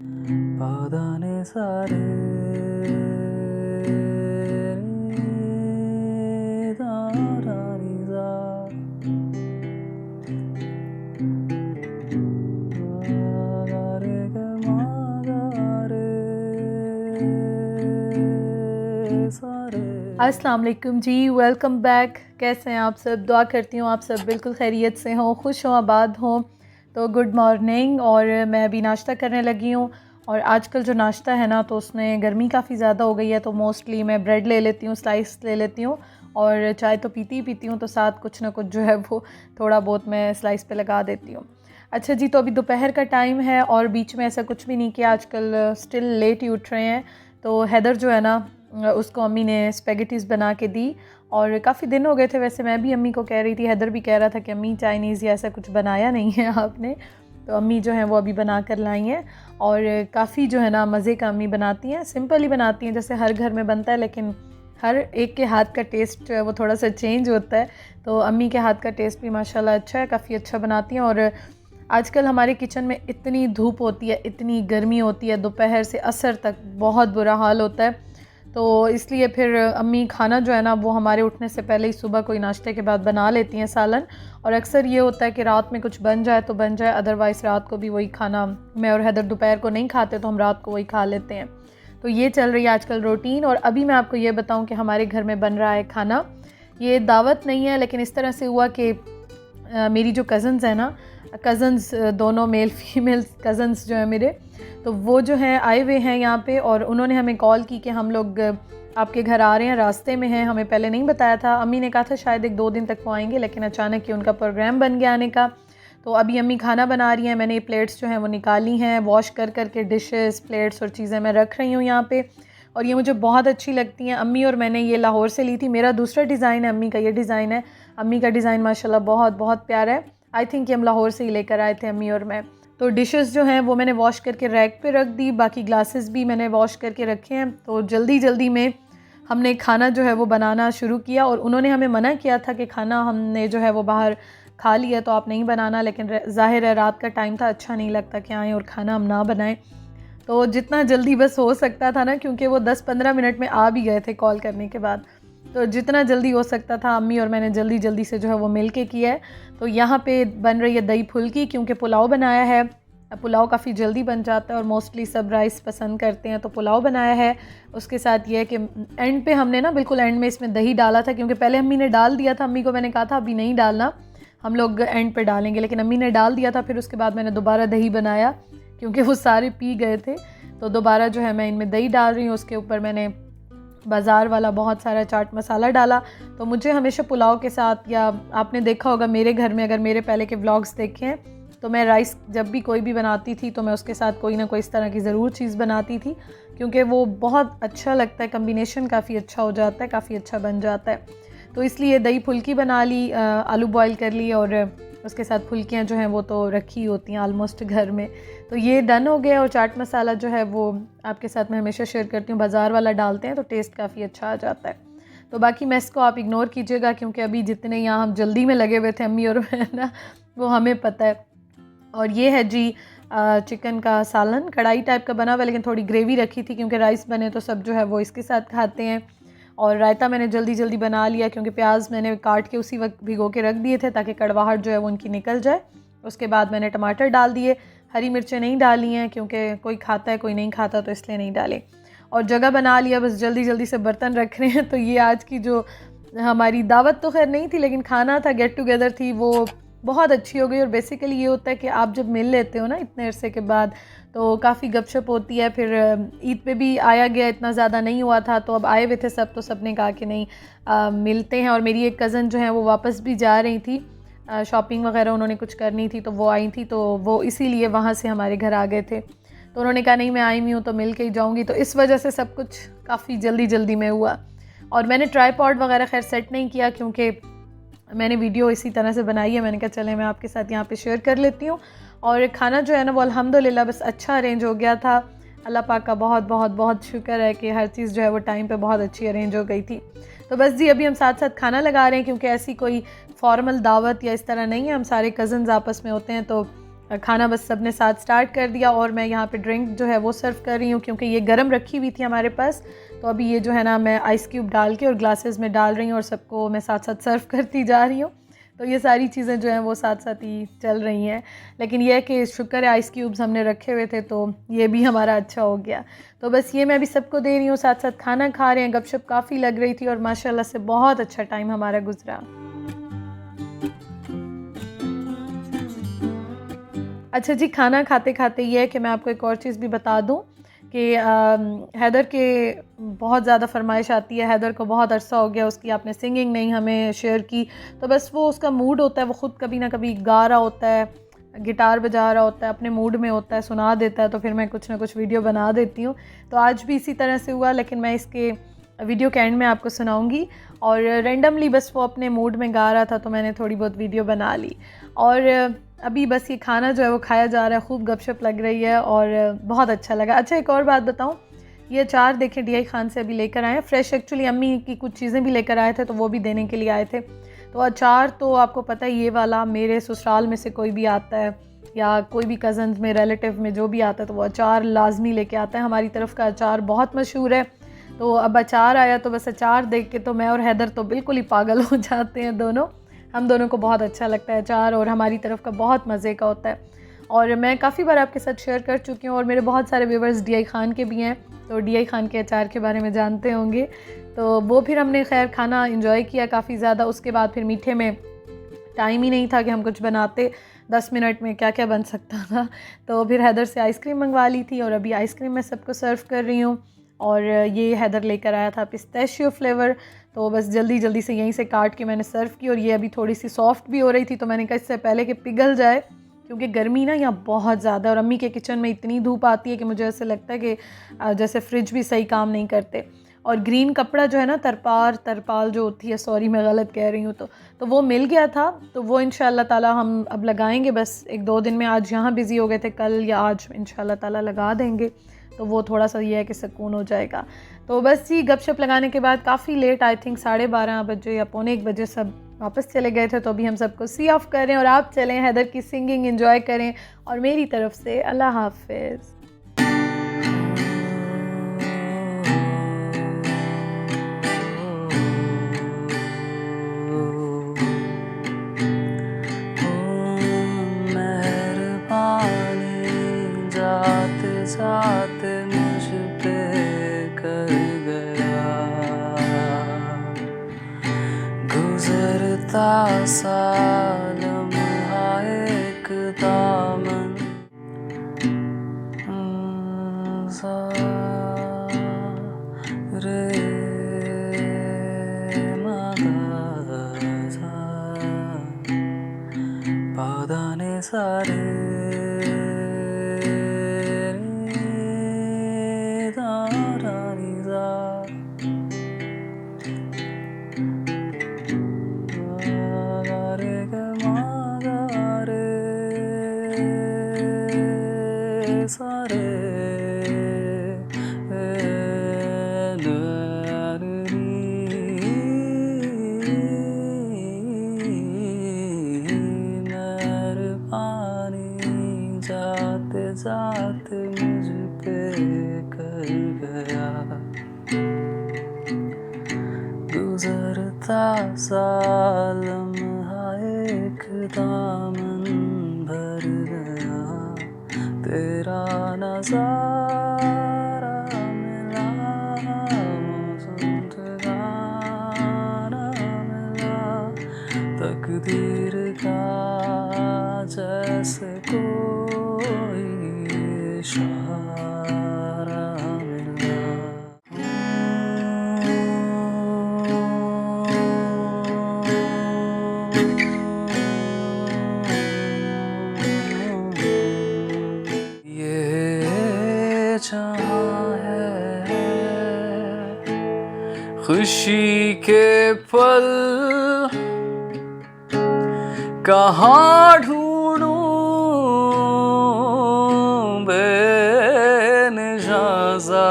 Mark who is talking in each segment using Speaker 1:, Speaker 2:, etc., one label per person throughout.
Speaker 1: पादाने सारे दारानिजा दारे गमादारे सारे।
Speaker 2: अस्सलाम वालेकुम जी, वेलकम बैक। कैसे हैं आप सब? दुआ करती हूँ आप सब बिल्कुल खैरियत से हों, खुश हों, आबाद हों। तो गुड मॉर्निंग। और मैं अभी नाश्ता करने लगी हूँ। और आजकल जो नाश्ता है ना, तो उसमें गर्मी काफ़ी ज़्यादा हो गई है, तो मोस्टली मैं ब्रेड ले लेती हूँ, स्लाइस ले लेती हूँ। और चाय तो पीती ही पीती हूँ, तो साथ कुछ ना कुछ जो है वो थोड़ा बहुत मैं स्लाइस पे लगा देती हूँ। अच्छा जी, तो अभी दोपहर का टाइम है और बीच में ऐसा कुछ भी नहीं किया। आजकल स्टिल लेट ही उठ रहे हैं। तो हैदर जो है ना, उसको अम्मी ने स्पेगेटीज़ बना के दी। और काफ़ी दिन हो गए थे, वैसे मैं भी अम्मी को कह रही थी, हैदर भी कह रहा था कि अम्मी चाइनीज़ या ऐसा कुछ बनाया नहीं है आपने। तो अम्मी जो है वो अभी बना कर लाई हैं। और काफ़ी जो है ना मज़े का अम्मी बनाती हैं, सिंपल ही बनाती हैं जैसे हर घर में बनता है, लेकिन हर एक के हाथ का टेस्ट वो थोड़ा सा चेंज होता है। तो अम्मी के हाथ का टेस्ट भी माशाल्लाह अच्छा है, काफ़ी अच्छा बनाती हैं। और आजकल हमारे किचन में इतनी धूप होती है, इतनी गर्मी होती है, दोपहर से असर तक बहुत बुरा हाल होता है। तो इसलिए फिर अम्मी खाना जो है ना वो हमारे उठने से पहले ही सुबह कोई नाश्ते के बाद बना लेती हैं सालन। और अक्सर ये होता है कि रात में कुछ बन जाए तो बन जाए, अदरवाइज़ रात को भी वही खाना, मैं और हैदर दोपहर को नहीं खाते तो हम रात को वही खा लेते हैं। तो ये चल रही है आजकल रूटीन। और अभी मैं आपको ये बताऊं कि हमारे घर में बन रहा है खाना। ये दावत नहीं है, लेकिन इस तरह से हुआ कि मेरी जो कज़न्स हैं ना, कज़न्स दोनों मेल फीमेल कज़न्स जो है मेरे, तो वो जो हैं आए हुए हैं यहाँ पे। और उन्होंने हमें कॉल की कि हम लोग आपके घर आ रहे हैं, रास्ते में हैं। हमें पहले नहीं बताया था। अम्मी ने कहा था शायद 1-2 दिन तक वो आएंगे, लेकिन अचानक ही उनका प्रोग्राम बन गया आने का। तो अभी अम्मी खाना बना रही हैं। मैंने ये प्लेट्स जो हैं वो निकाली हैं, वॉश कर कर के डिशेस, प्लेट्स और चीज़ें मैं रख रही हूँ यहाँ पे। और ये मुझे बहुत अच्छी लगती हैं। अम्मी और मैंने ये लाहौर से ली थी। मेरा दूसरा डिज़ाइन है, अम्मी का ये डिज़ाइन है। अम्मी का डिज़ाइन माशाल्लाह बहुत बहुत प्यारा है। आई थिंक ये हम लाहौर से ही लेकर आए थे अम्मी और मैं। तो डिशेस जो हैं वो मैंने वॉश करके रैक पे रख दी, बाकी ग्लासेस भी मैंने वॉश करके रखे हैं। तो जल्दी जल्दी में हमने खाना जो है वो बनाना शुरू किया। और उन्होंने हमें मना किया था कि खाना हमने जो है वो बाहर खा लिया तो आप नहीं बनाना, लेकिन ज़ाहिर है रात का टाइम था, अच्छा नहीं लगता कि आएँ और खाना हम ना बनाएं। तो जितना जल्दी बस हो सकता था ना, क्योंकि वो 10-15 मिनट में आ भी गए थे कॉल करने के बाद, तो जितना जल्दी हो सकता था अम्मी और मैंने जल्दी जल्दी से जो है वो मिल के किया है। तो यहाँ पे बन रही है दही फुल्की, क्योंकि पुलाव बनाया है। पुलाव काफ़ी जल्दी बन जाता है और मोस्टली सब राइस पसंद करते हैं, तो पुलाव बनाया है। उसके साथ ये है कि एंड पे हमने ना बिल्कुल एंड में इसमें दही डाला था, क्योंकि पहले अम्मी ने डाल दिया था। अम्मी को मैंने कहा था अभी नहीं डालना, हम लोग एंड पे डालेंगे, लेकिन अम्मी ने डाल दिया था। फिर उसके बाद मैंने दोबारा दही बनाया, क्योंकि वो सारे पी गए थे। तो दोबारा जो है मैं इनमें दही डाल रही हूँ। उसके ऊपर मैंने बाज़ार वाला बहुत सारा चाट मसाला डाला। तो मुझे हमेशा पुलाव के साथ, या आपने देखा होगा मेरे घर में, अगर मेरे पहले के व्लॉग्स देखे हैं, तो मैं राइस जब भी कोई भी बनाती थी तो मैं उसके साथ कोई ना कोई इस तरह की ज़रूर चीज़ बनाती थी, क्योंकि वो बहुत अच्छा लगता है, कम्बिनेशन काफ़ी अच्छा हो जाता है, काफ़ी अच्छा बन जाता है। तो इसलिए दही फुल्की बना ली, आलू बॉयल कर लिए, और उसके साथ फुल्कियाँ जो हैं वो तो रखी होती हैं ऑलमोस्ट घर में। तो ये डन हो गया। और चाट मसाला जो है वो आपके साथ मैं हमेशा शेयर करती हूँ, बाज़ार वाला डालते हैं तो टेस्ट काफ़ी अच्छा आ जाता है। तो बाकी मेस को आप इग्नोर कीजिएगा, क्योंकि अभी जितने यहाँ हम जल्दी में लगे हुए थे अम्मी और मैं ना, वो हमें पता है। और ये है जी चिकन का सालन, कढ़ाई टाइप का बना हुआ, लेकिन थोड़ी ग्रेवी रखी थी, क्योंकि राइस बने तो सब जो है वो इसके साथ खाते हैं। और रायता मैंने जल्दी जल्दी बना लिया, क्योंकि प्याज मैंने काट के उसी वक्त भिगो के रख दिए थे, ताकि कड़वाहट जो है वो उनकी निकल जाए। उसके बाद मैंने टमाटर डाल दिए, हरी मिर्चें नहीं डाली हैं, क्योंकि कोई खाता है कोई नहीं खाता, तो इसलिए नहीं डाले। और जगह बना लिया, बस जल्दी जल्दी से बर्तन रख रहे हैं। तो ये आज की जो हमारी दावत तो खैर नहीं थी, लेकिन खाना था, गेट टुगेदर थी, वो बहुत अच्छी हो गई। और बेसिकली ये होता है कि आप जब मिल लेते हो ना इतने अरसे के बाद, तो काफ़ी गपशप होती है। फिर ईद पे भी आया गया, इतना ज़्यादा नहीं हुआ था, तो अब आए हुए थे सब, तो सब ने कहा कि नहीं मिलते हैं। और मेरी एक कज़न जो है वो वापस भी जा रही थी, शॉपिंग वगैरह उन्होंने कुछ करनी थी, तो वो आई थी, तो वो इसीलिए वहाँ से हमारे घर आ गए थे। तो उन्होंने कहा नहीं मैं आई हुई हूँ तो मिल के ही जाऊँगी, तो इस वजह से सब कुछ काफ़ी जल्दी जल्दी में हुआ। और मैंने ट्राईपॉड वगैरह खैर सेट नहीं किया, क्योंकि मैंने वीडियो इसी तरह से बनाई है, मैंने कहा चले मैं आपके साथ यहाँ पे शेयर कर लेती हूँ। और खाना जो है ना वो अल्हम्दुलिल्लाह बस अच्छा अरेंज हो गया था। अल्लाह पाक का बहुत बहुत बहुत शुक्र है कि हर चीज़ जो है वो टाइम पे बहुत अच्छी अरेंज हो गई थी। तो बस जी अभी हम साथ साथ खाना लगा रहे हैं, क्योंकि ऐसी कोई फॉर्मल दावत या इस तरह नहीं है, हम सारे कज़न्स आपस में होते हैं, तो खाना बस सब ने साथ स्टार्ट कर दिया और मैं यहाँ पे ड्रिंक जो है वो सर्व कर रही हूँ, क्योंकि ये गर्म रखी हुई थी हमारे पास। तो अभी ये जो है ना मैं आइस क्यूब डाल के और ग्लासेस में डाल रही हूँ और सबको मैं साथ साथ सर्व करती जा रही हूँ। तो ये सारी चीज़ें जो हैं वो साथ साथ ही चल रही हैं। लेकिन यह है कि शुक्र है आइस क्यूब्स हमने रखे हुए थे तो ये भी हमारा अच्छा हो गया। तो बस ये मैं अभी सबको दे रही हूँ, साथ साथ खाना खा रहे हैं। गपशप काफ़ी लग रही थी और माशाल्लाह से बहुत अच्छा टाइम हमारा गुजरा। अच्छा जी, खाना खाते खाते ये है कि मैं आपको एक और चीज़ भी बता दूं कि हैदर के बहुत ज़्यादा फरमाइश आती है। हैदर को बहुत अरसा हो गया उसकी आपने सिंगिंग नहीं हमें शेयर की। तो बस वो उसका मूड होता है, वो ख़ुद कभी ना कभी गा रहा होता है, गिटार बजा रहा होता है, अपने मूड में होता है, सुना देता है। तो फिर मैं कुछ ना कुछ वीडियो बना देती हूँ। तो आज भी इसी तरह से हुआ, लेकिन मैं इसके वीडियो के एंड में आपको सुनाऊंगी। और रेंडमली बस वो अपने मूड में गा रहा था तो मैंने थोड़ी बहुत वीडियो बना ली। और अभी बस ये खाना जो है वो खाया जा रहा है, खूब गपशप लग रही है और बहुत अच्छा लगा। अच्छा, एक और बात बताऊं, ये अचार देखें DI खान से अभी लेकर आए हैं फ्रेश। एक्चुअली अम्मी की कुछ चीज़ें भी लेकर आए थे तो वो भी देने के लिए आए थे। तो अचार तो आपको पता है ये वाला, मेरे ससुराल में से कोई भी आता है या कोई भी कज़न्स में, रिलेटिव में जो भी आता है तो वो अचार लाजमी लेके आता है। हमारी तरफ का अचार बहुत मशहूर है। तो अब अचार आया तो बस अचार देख के तो मैं और हैदर तो बिल्कुल ही पागल हो जाते हैं दोनों। हम दोनों को बहुत अच्छा लगता है अचार और हमारी तरफ का बहुत मज़े का होता है। और मैं काफ़ी बार आपके साथ शेयर कर चुकी हूँ और मेरे बहुत सारे व्यूवर्स DI खान के भी हैं, तो DI खान के अचार के बारे में जानते होंगे। तो वो फिर हमने खैर खाना इंजॉय किया काफ़ी ज़्यादा। उसके बाद फिर मीठे में टाइम ही नहीं था कि हम कुछ बनाते, 10 मिनट में क्या क्या बन सकता था। तो फिर हैदर से आइसक्रीम मंगवा ली थी और अभी आइसक्रीम मैं सबको सर्व कर रही हूँ। और ये हैदर लेकर आया था पिस्ताशियो फ्लेवर, तो बस जल्दी जल्दी से यहीं से काट के मैंने सर्व की। और ये अभी थोड़ी सी सॉफ्ट भी हो रही थी तो मैंने कहा इससे पहले कि पिघल जाए, क्योंकि गर्मी ना यहाँ बहुत ज़्यादा है और अम्मी के किचन में इतनी धूप आती है कि मुझे ऐसे लगता है कि जैसे फ्रिज भी सही काम नहीं करते। और ग्रीन कपड़ा जो है ना, तरपाल जो होती है, सॉरी मैं गलत कह रही हूँ, तो वो मिल गया था। तो वो इंशाल्लाह ताला हम अब लगाएंगे बस 1-2 दिन में। आज यहाँ बिज़ी हो गए थे, कल या आज इंशाल्लाह ताला लगा देंगे। तो वो थोड़ा सा ये है कि सुकून हो जाएगा। तो बस ये गपशप लगाने के बाद काफ़ी लेट, आई थिंक 12:30 बजे या 1:45 बजे सब वापस चले गए थे। तो अभी हम सबको सी ऑफ करें और आप चलें हैदर की सिंगिंग एंजॉय करें। और मेरी तरफ से अल्लाह हाफिज़।
Speaker 1: जाते जाते मुझ पे कर गया, गुजरता सा लम्हा एक दामन रे मगा पादाने सारे सारे जाते जाते मुझ पे कर गया, गुजरता सा लम्हा एक दामन भर गया, तेरा नज़ारा मिला, मौसम ठिकाना मिला, तकदीर का जैसे कोई इशारा मिला। ये जहाँ है खुशी के पल, कहाँ ढूंढूं बेनिशाज़ा,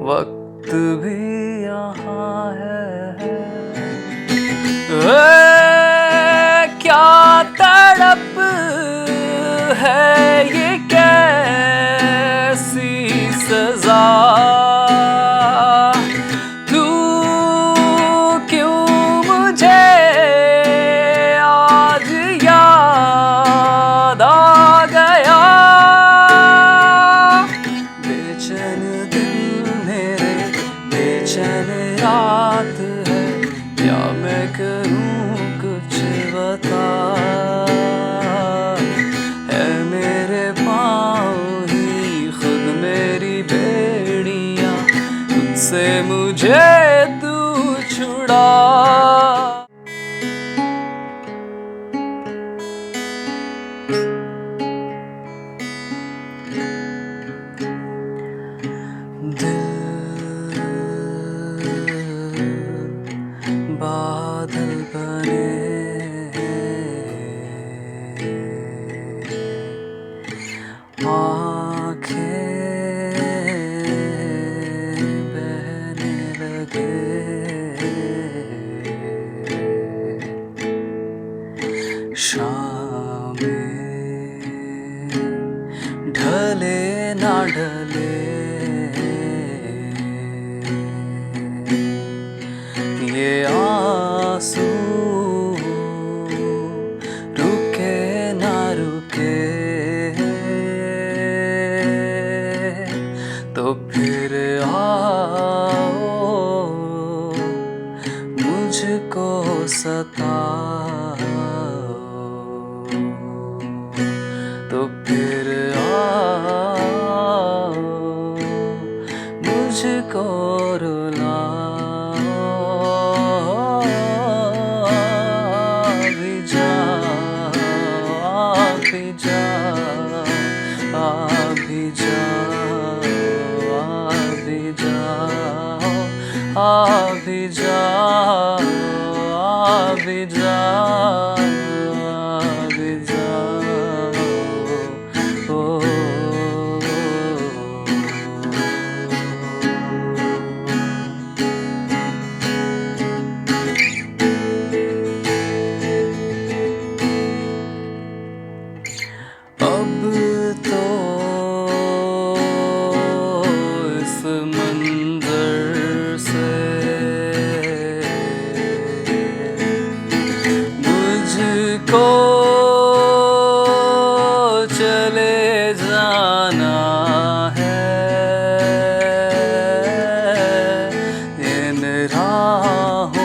Speaker 1: वक्त भी यहाँ है क्या तड़प मुझे तू छुड़ा। दिल बादल बने आँखें बहने लगे, शामें ढले ना ढले, ये आंसू रुके ना रुके, तो फिर आओ मुझको सताओ, तो फिर आओ मुझको रुलाओ। भी जाओ भी जाओ भी जाओ भी जाओ भी जाओ भी जाओ भी जाओ। ओ अब तो इस मंजर से मुझको चले जाना है, इन राहों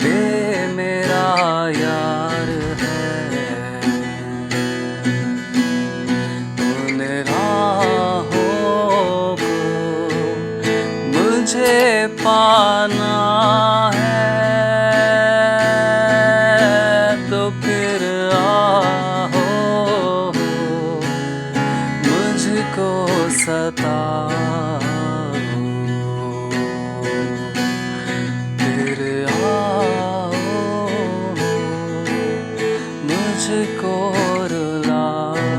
Speaker 1: पे मेरा यार है, उन राहों को मुझे पाना है, तो फिर आओ मुझको सताओ, फिर आओ मुझको रुलाओ।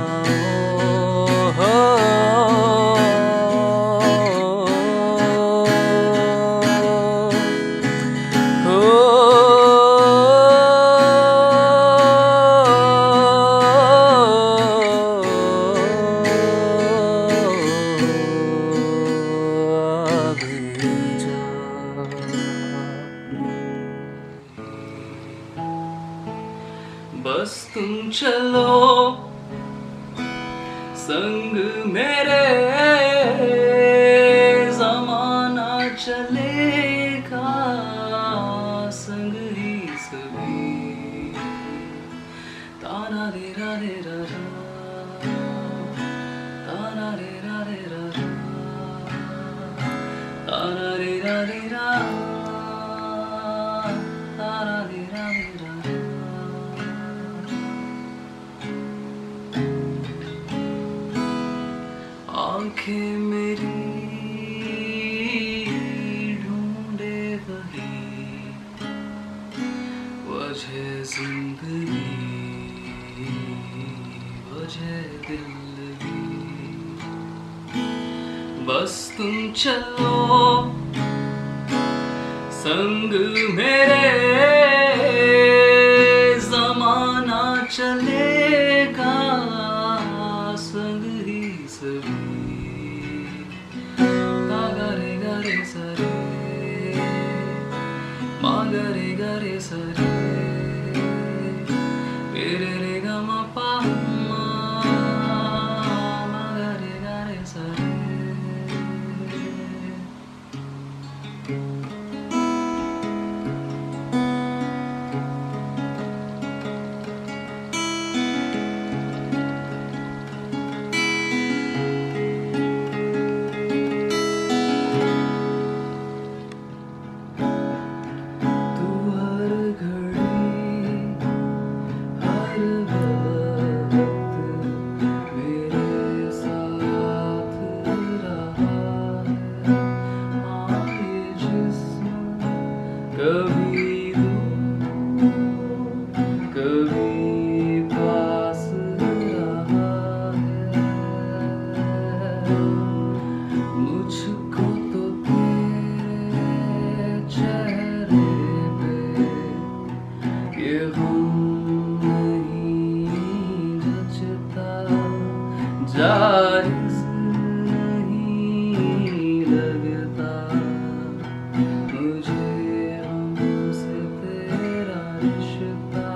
Speaker 1: बस तुम चलो संग मेरे, ज़माना चलेगा संग ही सभी। तारा रे रा रे रा रा, तारा रे रा रे रा रा, तारा रे रा रे रा, तारा रे रा रे रा। आँखें मेरी ढूंढे वही वजह जिंदगी, वजह दिल्लगी। बस तुम चलो संग मेरे, ज़माना चलेगा संग ही सभी। रे गा रे सा रे, मा गा रे सा रे, रे रे गा मा पा मा, मा गा रे सा रे। जायज़ नहीं लगता मुझे हमसे तेरा रिश्ता।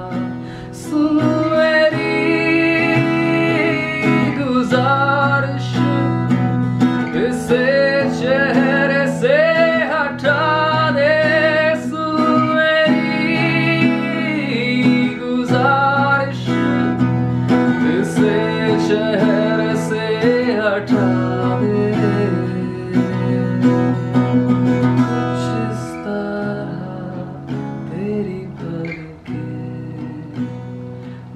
Speaker 1: सुन मेरी गुजारिश, इसे चेहरे से हटा दे। सुन मेरी गुजारिश, इसे चेहरे से हटा दे। कुछ इस तरह तेरी पलकें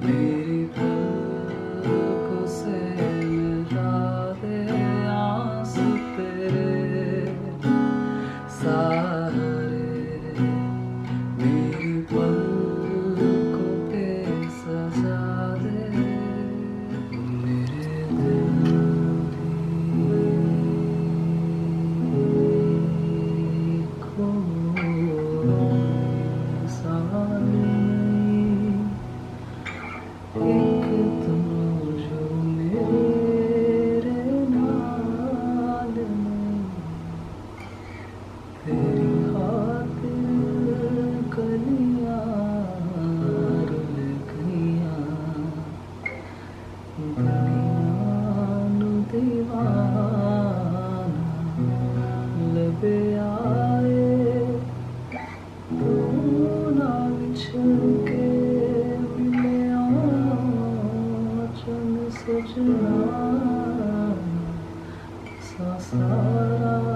Speaker 1: मेरी पलकों से मिला दे। आंसू तेरे सहारे मेरी पलकों पे सजा दे। मेरे दिल को साल नहीं, एक तुम जो मेरे नाल में। तेरी खातिर कलियां रुल गईयां, दुनिया नू दीवाना लबे आए। तू ना विछड़ के मिले चन सजना सा सारा